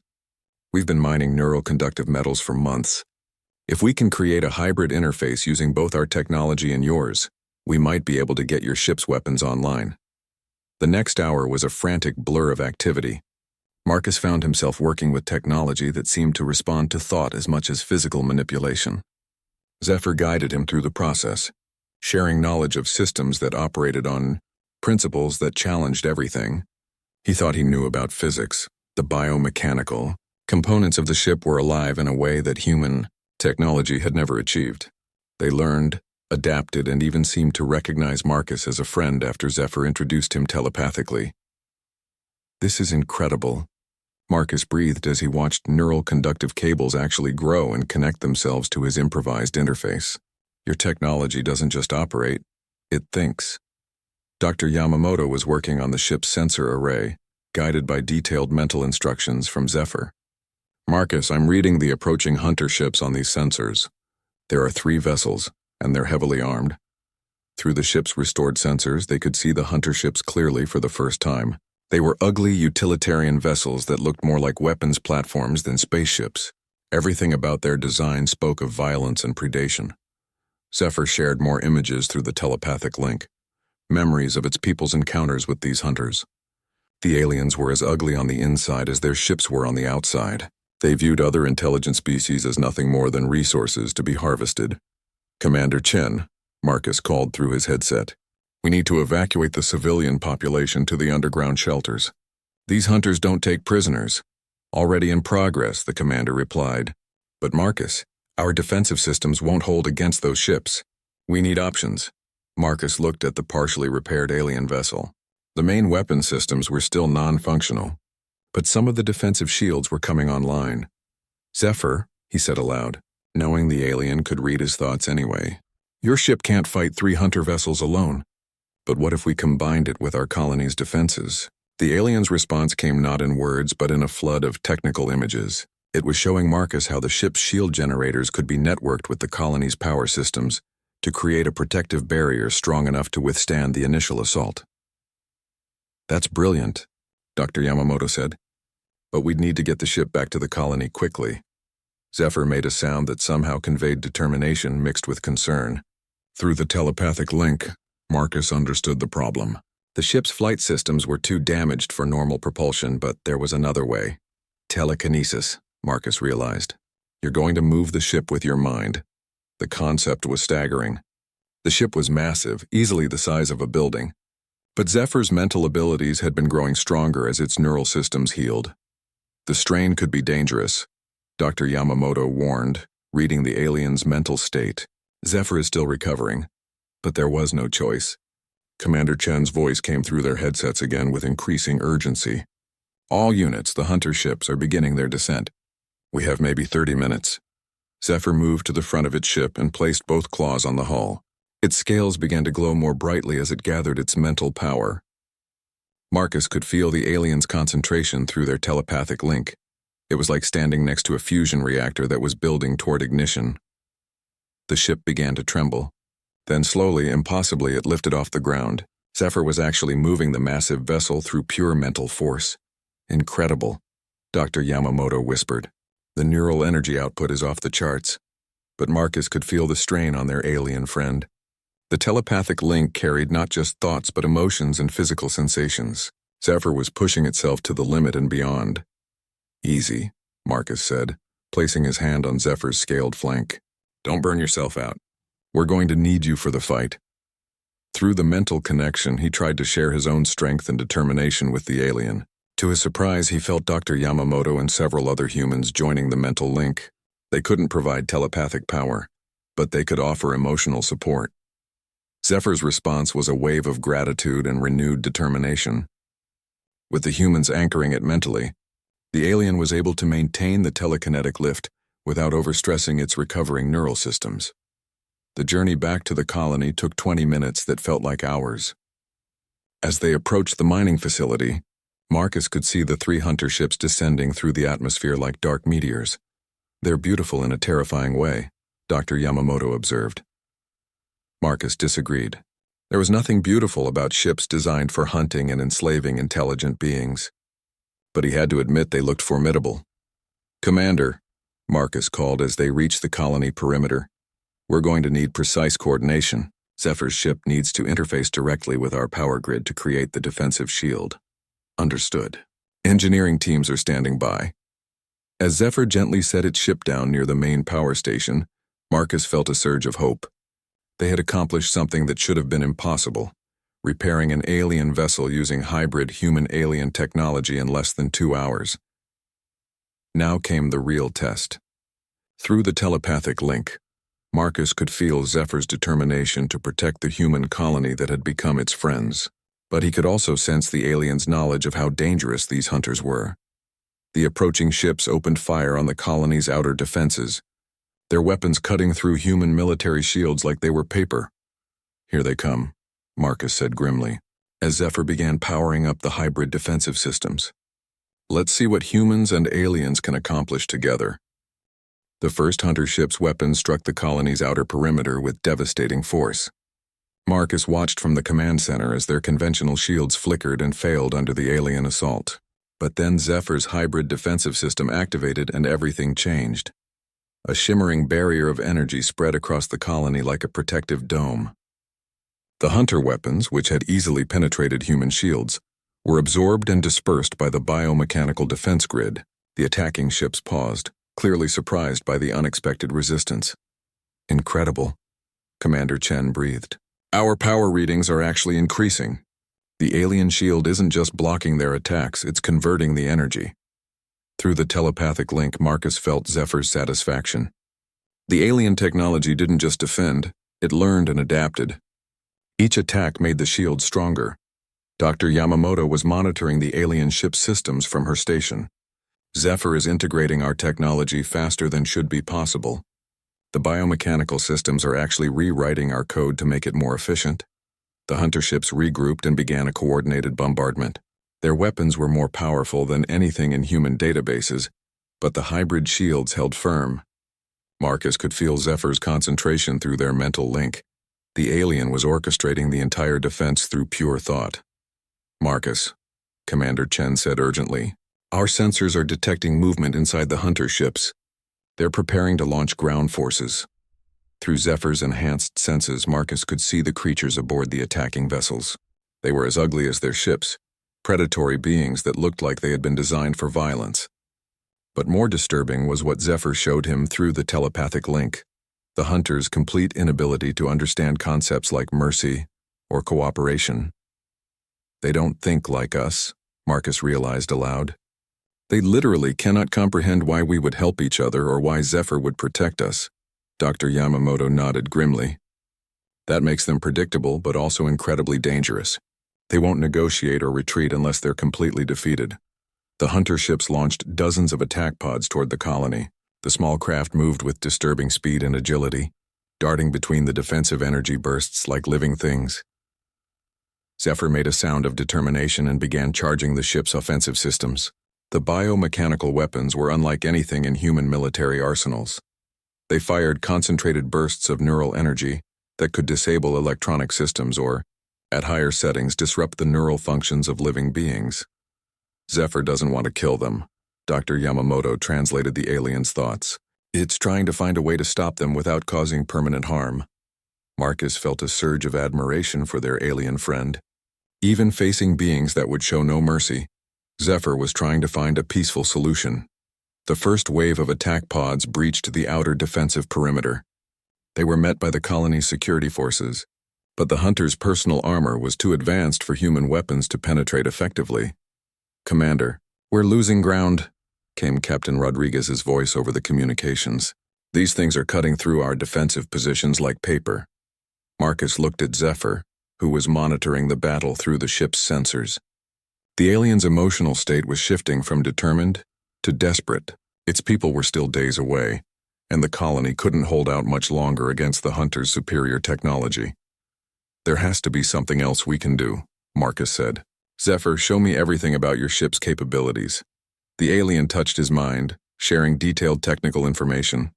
"We've been mining neural conductive metals for months. If we can create a hybrid interface using both our technology and yours, we might be able to get your ship's weapons online." The next hour was a frantic blur of activity. Marcus found himself working with technology that seemed to respond to thought as much as physical manipulation. Zephyr guided him through the process, sharing knowledge of systems that operated on principles that challenged everything. He thought he knew about physics, the biomechanical components of the ship were alive in a way that human technology had never achieved. They learned, adapted, and even seemed to recognize Marcus as a friend after Zephyr introduced him telepathically. "This is incredible," Marcus breathed as he watched neural conductive cables actually grow and connect themselves to his improvised interface. "Your technology doesn't just operate, it thinks." Dr. Yamamoto was working on the ship's sensor array, guided by detailed mental instructions from Zephyr. "Marcus, I'm reading the approaching hunter ships on these sensors. There are 3 vessels, and they're heavily armed." Through the ship's restored sensors, they could see the hunter ships clearly for the first time. They were ugly utilitarian vessels that looked more like weapons platforms than spaceships. Everything about their design spoke of violence and predation. Zephyr shared more images through the telepathic link, memories of its people's encounters with these hunters. The aliens were as ugly on the inside as their ships were on the outside. They viewed other intelligent species as nothing more than resources to be harvested. "Commander Chen," Marcus called through his headset, "we need to evacuate the civilian population to the underground shelters. These hunters don't take prisoners." "Already in progress," the commander replied. "But Marcus, our defensive systems won't hold against those ships. We need options." Marcus looked at the partially repaired alien vessel. The main weapon systems were still non-functional, but some of the defensive shields were coming online. "Zephyr," he said aloud, knowing the alien could read his thoughts anyway, "your ship can't fight 3 hunter vessels alone. But what if we combined it with our colony's defenses?" The alien's response came not in words but in a flood of technical images. It was showing Marcus how the ship's shield generators could be networked with the colony's power systems to create a protective barrier strong enough to withstand the initial assault. "That's brilliant," Dr. Yamamoto said. "But we'd need to get the ship back to the colony quickly." Zephyr made a sound that somehow conveyed determination mixed with concern. Through the telepathic link, Marcus understood the problem. The ship's flight systems were too damaged for normal propulsion, but there was another way. "Telekinesis," Marcus realized. "You're going to move the ship with your mind." The concept was staggering. The ship was massive, easily the size of a building. But Zephyr's mental abilities had been growing stronger as its neural systems healed. The strain could be dangerous, Dr. Yamamoto warned, reading the alien's mental state. Zephyr is still recovering, but there was no choice. Commander Chen's voice came through their headsets again with increasing urgency. "All units, the hunter ships, are beginning their descent. We have maybe 30 minutes. Zephyr moved to the front of its ship and placed both claws on the hull. Its scales began to glow more brightly as it gathered its mental power. Marcus could feel the aliens' concentration through their telepathic link. It was like standing next to a fusion reactor that was building toward ignition. The ship began to tremble. Then slowly, impossibly, it lifted off the ground. Zephyr was actually moving the massive vessel through pure mental force. Incredible, Dr. Yamamoto whispered. The neural energy output is off the charts. But Marcus could feel the strain on their alien friend. The telepathic link carried not just thoughts but emotions and physical sensations. Zephyr was pushing itself to the limit and beyond. Easy, Marcus said, placing his hand on Zephyr's scaled flank. Don't burn yourself out. We're going to need you for the fight. Through the mental connection, he tried to share his own strength and determination with the alien. To his surprise, he felt Dr. Yamamoto and several other humans joining the mental link. They couldn't provide telepathic power, but they could offer emotional support. Zephyr's response was a wave of gratitude and renewed determination. With the humans anchoring it mentally, the alien was able to maintain the telekinetic lift without overstressing its recovering neural systems. The journey back to the colony took 20 minutes that felt like hours. As they approached the mining facility, Marcus could see the 3 hunter ships descending through the atmosphere like dark meteors. They're beautiful in a terrifying way, Dr. Yamamoto observed. Marcus disagreed. There was nothing beautiful about ships designed for hunting and enslaving intelligent beings. But he had to admit they looked formidable. "Commander," Marcus called as they reached the colony perimeter, "we're going to need precise coordination. Zephyr's ship needs to interface directly with our power grid to create the defensive shield." "Understood. Engineering teams are standing by." As Zephyr gently set its ship down near the main power station, Marcus felt a surge of hope. They had accomplished something that should have been impossible, repairing an alien vessel using hybrid human-alien technology in less than 2 hours. Now came the real test. Through the telepathic link, Marcus could feel Zephyr's determination to protect the human colony that had become its friends, but he could also sense the aliens' knowledge of how dangerous these hunters were. The approaching ships opened fire on the colony's outer defenses, their weapons cutting through human military shields like they were paper. "Here they come," Marcus said grimly, as Zephyr began powering up the hybrid defensive systems. "Let's see what humans and aliens can accomplish together." The first hunter ship's weapons struck the colony's outer perimeter with devastating force. Marcus watched from the command center as their conventional shields flickered and failed under the alien assault. But then Zephyr's hybrid defensive system activated and everything changed. A shimmering barrier of energy spread across the colony like a protective dome. The hunter weapons, which had easily penetrated human shields, were absorbed and dispersed by the biomechanical defense grid. The attacking ships paused, clearly surprised by the unexpected resistance. "Incredible," Commander Chen breathed. "Our power readings are actually increasing. The alien shield isn't just blocking their attacks, it's converting the energy." Through the telepathic link, Marcus felt Zephyr's satisfaction. The alien technology didn't just defend, it learned and adapted. Each attack made the shield stronger. Dr. Yamamoto was monitoring the alien ship's systems from her station. "Zephyr is integrating our technology faster than should be possible. The biomechanical systems are actually rewriting our code to make it more efficient." The hunter ships regrouped and began a coordinated bombardment. Their weapons were more powerful than anything in human databases, but the hybrid shields held firm. Marcus could feel Zephyr's concentration through their mental link. The alien was orchestrating the entire defense through pure thought. "Marcus," Commander Chen said urgently, "our sensors are detecting movement inside the hunter ships. They're preparing to launch ground forces." Through Zephyr's enhanced senses, Marcus could see the creatures aboard the attacking vessels. They were as ugly as their ships, predatory beings that looked like they had been designed for violence. But more disturbing was what Zephyr showed him through the telepathic link: the hunters' complete inability to understand concepts like mercy or cooperation. "They don't think like us," Marcus realized aloud. "They literally cannot comprehend why we would help each other or why Zephyr would protect us." Dr. Yamamoto nodded grimly. "That makes them predictable but also incredibly dangerous. They won't negotiate or retreat unless they're completely defeated." The hunter ships launched dozens of attack pods toward the colony. The small craft moved with disturbing speed and agility, darting between the defensive energy bursts like living things. Zephyr made a sound of determination and began charging the ship's offensive systems. The biomechanical weapons were unlike anything in human military arsenals. They fired concentrated bursts of neural energy that could disable electronic systems or, at higher settings, disrupt the neural functions of living beings. Zephyr doesn't want to kill them. Dr. Yamamoto translated the alien's thoughts. It's trying to find a way to stop them without causing permanent harm. Marcus felt a surge of admiration for their alien friend. Even facing beings that would show no mercy, Zephyr was trying to find a peaceful solution. The first wave of attack pods breached the outer defensive perimeter. They were met by the colony's security forces, but the hunters' personal armor was too advanced for human weapons to penetrate effectively. "Commander, we're losing ground," came Captain Rodriguez's voice over the communications. "These things are cutting through our defensive positions like paper." Marcus looked at Zephyr, who was monitoring the battle through the ship's sensors. The alien's emotional state was shifting from determined to desperate. Its people were still days away, and the colony couldn't hold out much longer against the hunters' superior technology. "There has to be something else we can do," Marcus said. "Zephyr, show me everything about your ship's capabilities." The alien touched his mind, sharing detailed technical information.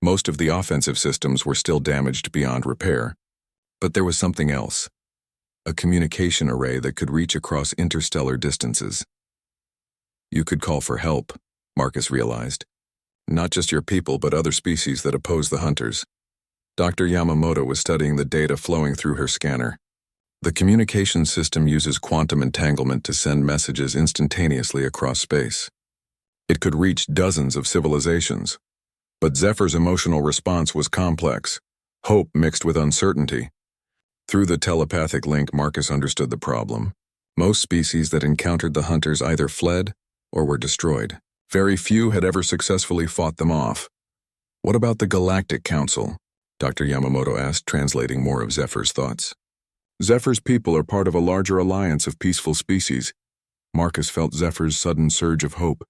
Most of the offensive systems were still damaged beyond repair. But there was something else. A communication array that could reach across interstellar distances. "You could call for help," Marcus realized. "Not just your people, but other species that oppose the hunters." Dr. Yamamoto was studying the data flowing through her scanner. The communication system uses quantum entanglement to send messages instantaneously across space. It could reach dozens of civilizations. But Zephyr's emotional response was complex, hope mixed with uncertainty. Through the telepathic link, Marcus understood the problem. Most species that encountered the hunters either fled or were destroyed. Very few had ever successfully fought them off. "What about the Galactic Council?" Dr. Yamamoto asked, translating more of Zephyr's thoughts. "Zephyr's people are part of a larger alliance of peaceful species." Marcus felt Zephyr's sudden surge of hope.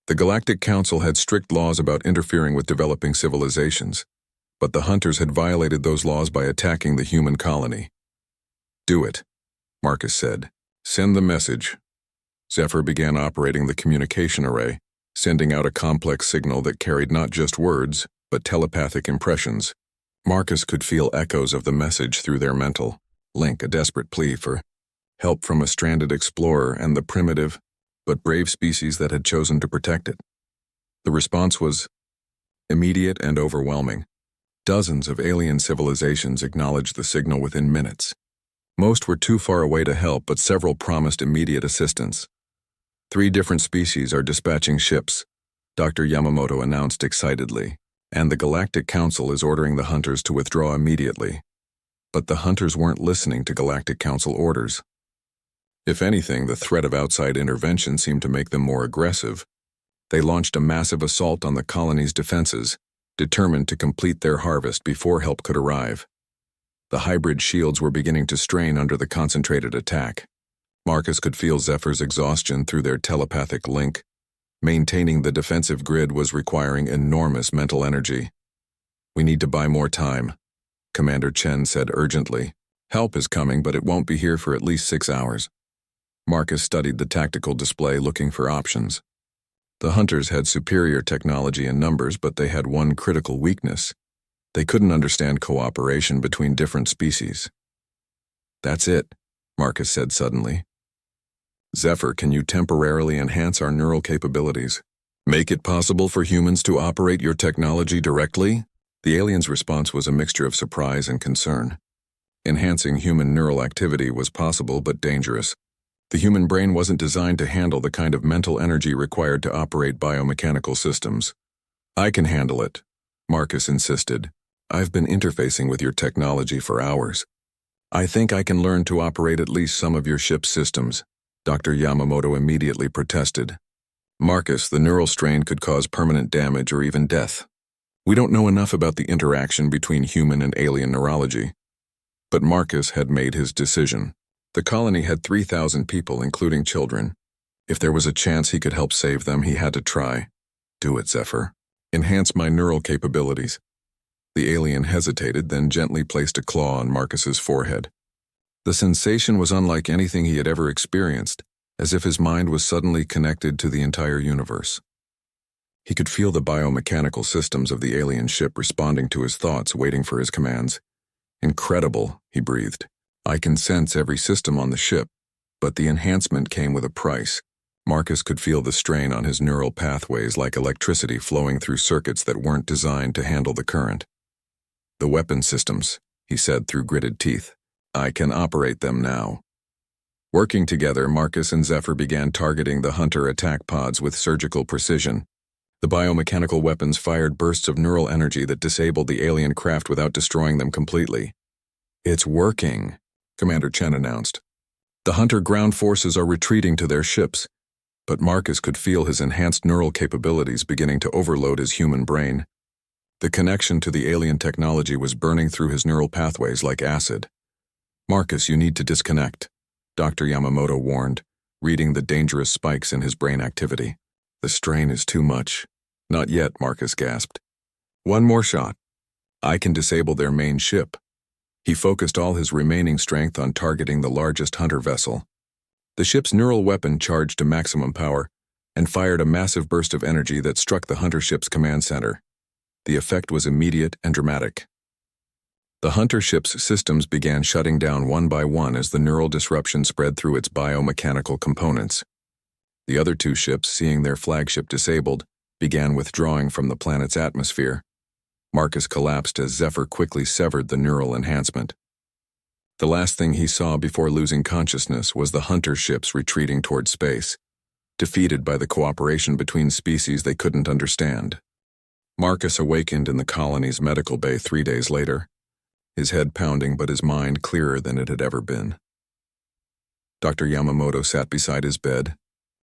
The Galactic Council had strict laws about interfering with developing civilizations, but the hunters had violated those laws by attacking the human colony. "Do it," Marcus said. "Send the message." Zephyr began operating the communication array, sending out a complex signal that carried not just words, but telepathic impressions. Marcus could feel echoes of the message through their mental link, a desperate plea for help from a stranded explorer and the primitive, but brave species that had chosen to protect it. The response was immediate and overwhelming. Dozens of alien civilizations acknowledged the signal within minutes. Most were too far away to help, but several promised immediate assistance. 3 different species are dispatching ships, Dr. Yamamoto announced excitedly, and the Galactic Council is ordering the hunters to withdraw immediately. But the hunters weren't listening to Galactic Council orders. If anything, the threat of outside intervention seemed to make them more aggressive. They launched a massive assault on the colony's defenses, determined to complete their harvest before help could arrive. The hybrid shields were beginning to strain under the concentrated attack. Marcus could feel Zephyr's exhaustion through their telepathic link. Maintaining the defensive grid was requiring enormous mental energy. "We need to buy more time," Commander Chen said urgently. "Help is coming, but it won't be here for at least 6 hours." Marcus studied the tactical display, looking for options. The hunters had superior technology and numbers, but they had one critical weakness. They couldn't understand cooperation between different species. "That's it," Marcus said suddenly. "Zephyr, can you temporarily enhance our neural capabilities? Make it possible for humans to operate your technology directly?" The alien's response was a mixture of surprise and concern. Enhancing human neural activity was possible but dangerous. The human brain wasn't designed to handle the kind of mental energy required to operate biomechanical systems. "I can handle it," Marcus insisted. "I've been interfacing with your technology for hours. I think I can learn to operate at least some of your ship's systems," Dr. Yamamoto immediately protested. "Marcus, the neural strain could cause permanent damage or even death. We don't know enough about the interaction between human and alien neurology." But Marcus had made his decision. The colony had 3,000 people, including children. If there was a chance he could help save them, he had to try. "Do it, Zephyr. Enhance my neural capabilities." The alien hesitated, then gently placed a claw on Marcus's forehead. The sensation was unlike anything he had ever experienced, as if his mind was suddenly connected to the entire universe. He could feel the biomechanical systems of the alien ship responding to his thoughts, waiting for his commands. Incredible, he breathed. I can sense every system on the ship, but the enhancement came with a price. Marcus could feel the strain on his neural pathways like electricity flowing through circuits that weren't designed to handle the current. The weapon systems, he said through gritted teeth. I can operate them now. Working together, Marcus and Zephyr began targeting the Hunter attack pods with surgical precision. The biomechanical weapons fired bursts of neural energy that disabled the alien craft without destroying them completely. It's working, Commander Chen announced. The Hunter ground forces are retreating to their ships, but Marcus could feel his enhanced neural capabilities beginning to overload his human brain. The connection to the alien technology was burning through his neural pathways like acid. Marcus, you need to disconnect, Dr. Yamamoto warned, reading the dangerous spikes in his brain activity. The strain is too much. Not yet, Marcus gasped. One more shot. I can disable their main ship. He focused all his remaining strength on targeting the largest Hunter vessel. The ship's neural weapon charged to maximum power and fired a massive burst of energy that struck the Hunter ship's command center. The effect was immediate and dramatic. The Hunter ship's systems began shutting down one by one as the neural disruption spread through its biomechanical components. The other two ships, seeing their flagship disabled, began withdrawing from the planet's atmosphere. Marcus collapsed as Zephyr quickly severed the neural enhancement. The last thing he saw before losing consciousness was the Hunter ships retreating toward space, defeated by the cooperation between species they couldn't understand. Marcus awakened in the colony's medical bay 3 days later, his head pounding but his mind clearer than it had ever been. Dr. Yamamoto sat beside his bed,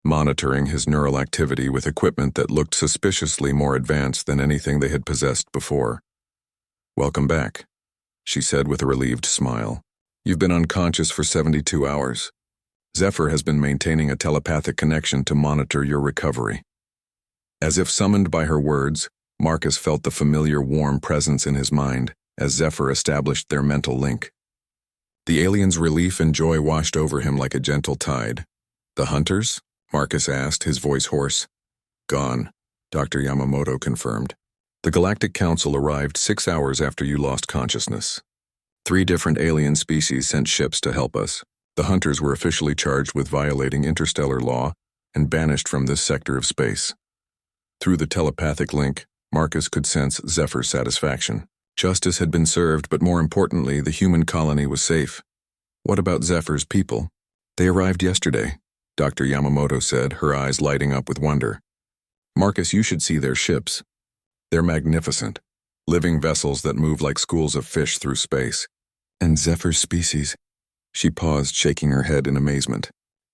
monitoring his neural activity with equipment that looked suspiciously more advanced than anything they had possessed before. Welcome back, she said with a relieved smile. You've been unconscious for 72 hours. Zephyr has been maintaining a telepathic connection to monitor your recovery. As if summoned by her words, Marcus felt the familiar warm presence in his mind as Zephyr established their mental link. The alien's relief and joy washed over him like a gentle tide. The Hunters? Marcus asked, his voice hoarse. Gone, Dr. Yamamoto confirmed. The Galactic Council arrived 6 hours after you lost consciousness. 3 different alien species sent ships to help us. The Hunters were officially charged with violating interstellar law and banished from this sector of space. Through the telepathic link, Marcus could sense Zephyr's satisfaction. Justice had been served, but more importantly, the human colony was safe. What about Zephyr's people? They arrived yesterday, Dr. Yamamoto said, her eyes lighting up with wonder. Marcus, you should see their ships. They're magnificent, living vessels that move like schools of fish through space. And Zephyr's species? She paused, shaking her head in amazement.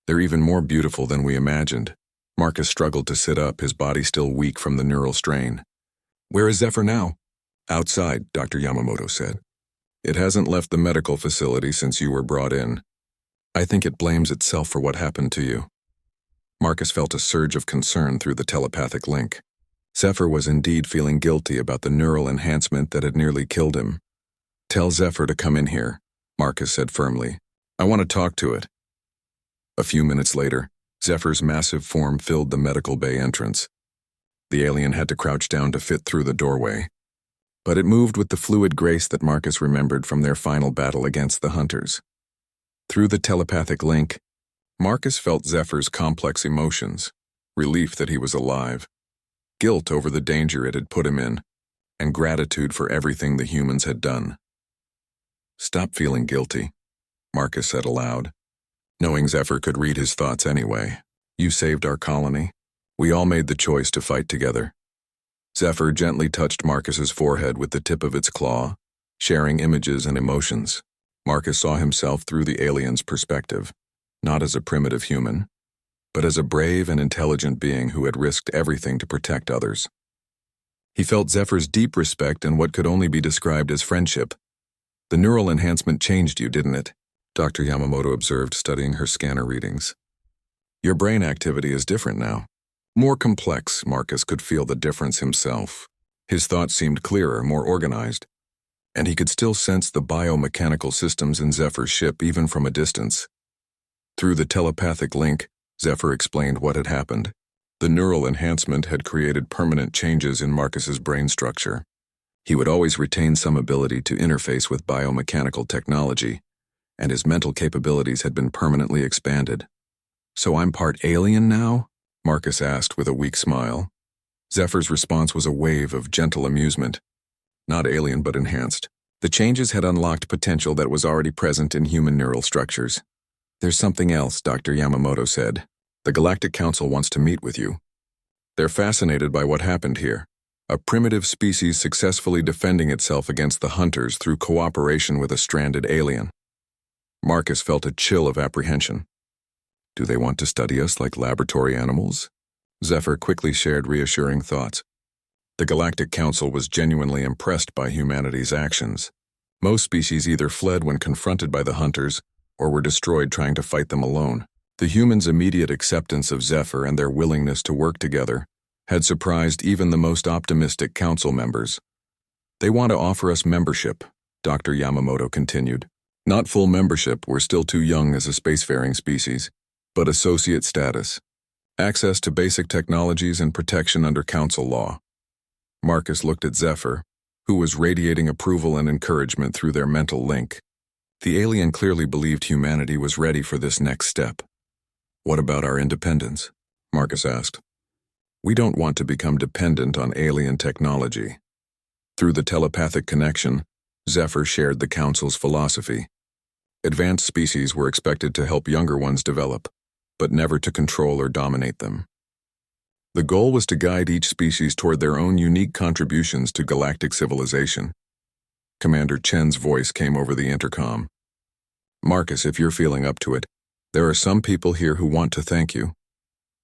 They're even more beautiful than we imagined. Marcus struggled to sit up, his body still weak from the neural strain. Where is Zephyr now? Outside, Dr. Yamamoto said. It hasn't left the medical facility since you were brought in. I think it blames itself for what happened to you. Marcus felt a surge of concern through the telepathic link. Zephyr was indeed feeling guilty about the neural enhancement that had nearly killed him. Tell Zephyr to come in here, Marcus said firmly. I want to talk to it. A few minutes later, Zephyr's massive form filled the medical bay entrance. The alien had to crouch down to fit through the doorway. But it moved with the fluid grace that Marcus remembered from their final battle against the Hunters. Through the telepathic link, Marcus felt Zephyr's complex emotions, relief that he was alive, guilt over the danger it had put him in, and gratitude for everything the humans had done. Stop feeling guilty, Marcus said aloud, knowing Zephyr could read his thoughts anyway. You saved our colony. We all made the choice to fight together. Zephyr gently touched Marcus's forehead with the tip of its claw, sharing images and emotions. Marcus saw himself through the alien's perspective, not as a primitive human, but as a brave and intelligent being who had risked everything to protect others. He felt Zephyr's deep respect and what could only be described as friendship. The neural enhancement changed you, didn't it? Dr. Yamamoto observed, studying her scanner readings. Your brain activity is different now. More complex, Marcus could feel the difference himself. His thoughts seemed clearer, more organized. and he could still sense the biomechanical systems in Zephyr's ship even from a distance. Through the telepathic link, Zephyr explained what had happened. The neural enhancement had created permanent changes in Marcus's brain structure. He would always retain some ability to interface with biomechanical technology, and his mental capabilities had been permanently expanded. "So I'm part alien now?" Marcus asked with a weak smile. Zephyr's response was a wave of gentle amusement. Not alien, but enhanced. The changes had unlocked potential that was already present in human neural structures. "There's something else," Dr. Yamamoto said. "The Galactic Council wants to meet with you. They're fascinated by what happened here. A primitive species successfully defending itself against the hunters through cooperation with a stranded alien." Marcus felt a chill of apprehension. "Do they want to study us like laboratory animals?" Zephyr quickly shared reassuring thoughts. The Galactic Council was genuinely impressed by humanity's actions. Most species either fled when confronted by the hunters or were destroyed trying to fight them alone. The humans' immediate acceptance of Zephyr and their willingness to work together had surprised even the most optimistic council members. "They want to offer us membership," Dr. Yamamoto continued. "Not full membership, we're still too young as a spacefaring species, but associate status. Access to basic technologies and protection under council law." Marcus looked at Zephyr, who was radiating approval and encouragement through their mental link. The alien clearly believed humanity was ready for this next step. "What about our independence?" Marcus asked. "We don't want to become dependent on alien technology." Through the telepathic connection, Zephyr shared the Council's philosophy. Advanced species were expected to help younger ones develop, but never to control or dominate them. The goal was to guide each species toward their own unique contributions to galactic civilization. Commander Chen's voice came over the intercom. "Marcus, if you're feeling up to it, there are some people here who want to thank you."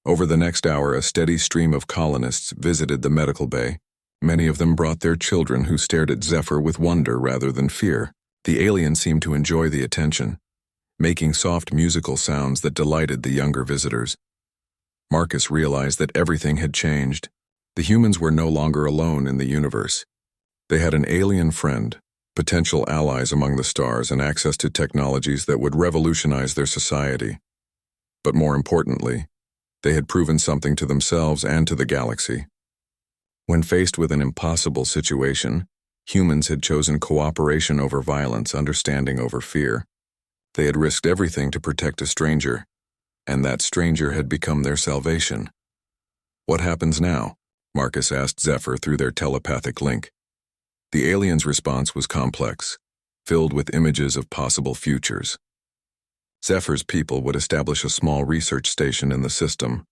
Over the next hour, a steady stream of colonists visited the medical bay. Many of them brought their children who stared at Zephyr with wonder rather than fear. The alien seemed to enjoy the attention, making soft musical sounds that delighted the younger visitors. Marcus realized that everything had changed. The humans were no longer alone in the universe. They had an alien friend, potential allies among the stars, and access to technologies that would revolutionize their society. But more importantly, they had proven something to themselves and to the galaxy. When faced with an impossible situation, humans had chosen cooperation over violence, understanding over fear. They had risked everything to protect a stranger, and that stranger had become their salvation. "What happens now?" Marcus asked Zephyr through their telepathic link. The alien's response was complex, filled with images of possible futures. Zephyr's people would establish a small research station in the system,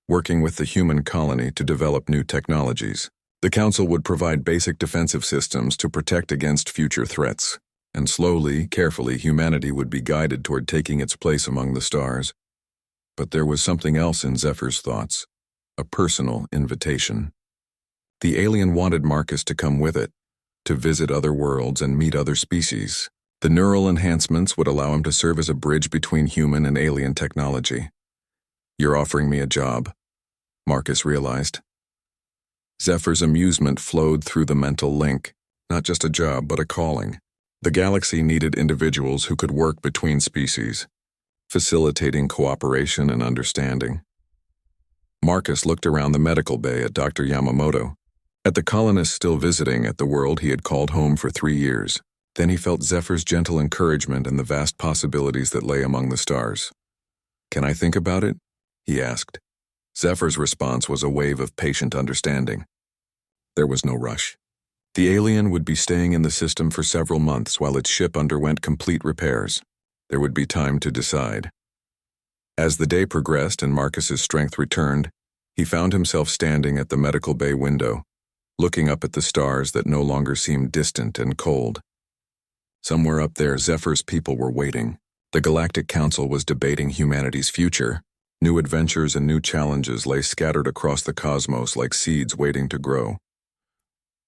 working with the human colony to develop new technologies. The Council would provide basic defensive systems to protect against future threats, and slowly, carefully, humanity would be guided toward taking its place among the stars. But there was something else in Zephyr's thoughts, a personal invitation. The alien wanted Marcus to come with it, to visit other worlds and meet other species. The neural enhancements would allow him to serve as a bridge between human and alien technology. "You're offering me a job," Marcus realized. Zephyr's amusement flowed through the mental link, not just a job, but a calling. The galaxy needed individuals who could work between species, facilitating cooperation and understanding. Marcus looked around the medical bay at Dr. Yamamoto, at the colonists still visiting at the world he had called home for 3 years. Then he felt Zephyr's gentle encouragement and the vast possibilities that lay among the stars. "Can I think about it?" he asked. Zephyr's response was a wave of patient understanding. There was no rush. The alien would be staying in the system for several months while its ship underwent complete repairs. There would be time to decide. As the day progressed and Marcus's strength returned, he found himself standing at the medical bay window, looking up at the stars that no longer seemed distant and cold. Somewhere up there, Zephyr's people were waiting. The Galactic Council was debating humanity's future. New adventures and new challenges lay scattered across the cosmos like seeds waiting to grow.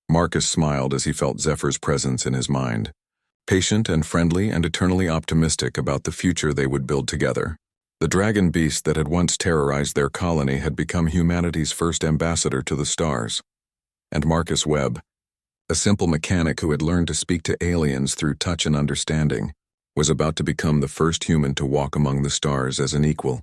Marcus smiled as he felt Zephyr's presence in his mind, patient and friendly and eternally optimistic about the future they would build together. The dragon beast that had once terrorized their colony had become humanity's first ambassador to the stars. And Marcus Webb, A simple mechanic who had learned to speak to aliens through touch and understanding, was about to become the first human to walk among the stars as an equal.